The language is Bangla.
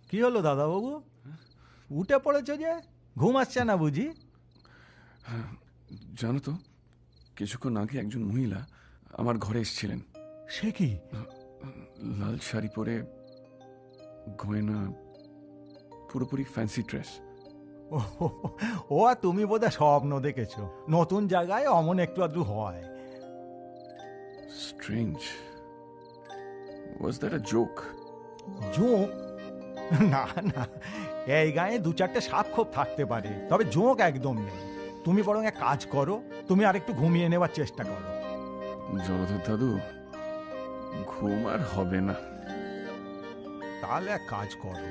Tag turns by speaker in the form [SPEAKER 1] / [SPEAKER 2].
[SPEAKER 1] কি হলো দাদাবাবু, উঠে পড়েছো যে? ঘুম আসছে না বুঝি?
[SPEAKER 2] জানো তো, কিছুক্ষণ আগে একজন মহিলা আমার ঘরে এসেছিলেন।
[SPEAKER 1] সে কি?
[SPEAKER 2] লাল শাড়ি পরে, গয়না, পুরোপুরি ফ্যান্সি ড্রেস।
[SPEAKER 1] ও আর তুমি বোধহয় স্বপ্ন দেখেছো। নতুন জায়গায় অমন একটু আধটু হয়।
[SPEAKER 2] Strange. Was that a joke?
[SPEAKER 1] জোঁক? না না, এই গায়ে দু চারটে সাপ খোপ থাকতে পারে, তবে জোঁক একদম নেই। তুমি বরং এক কাজ করো, তুমি আর একটু ঘুমিয়ে নেবার চেষ্টা করো।
[SPEAKER 2] জলধর দাদু, ঘুম আর হবে না।
[SPEAKER 1] তাহলে এক কাজ করো,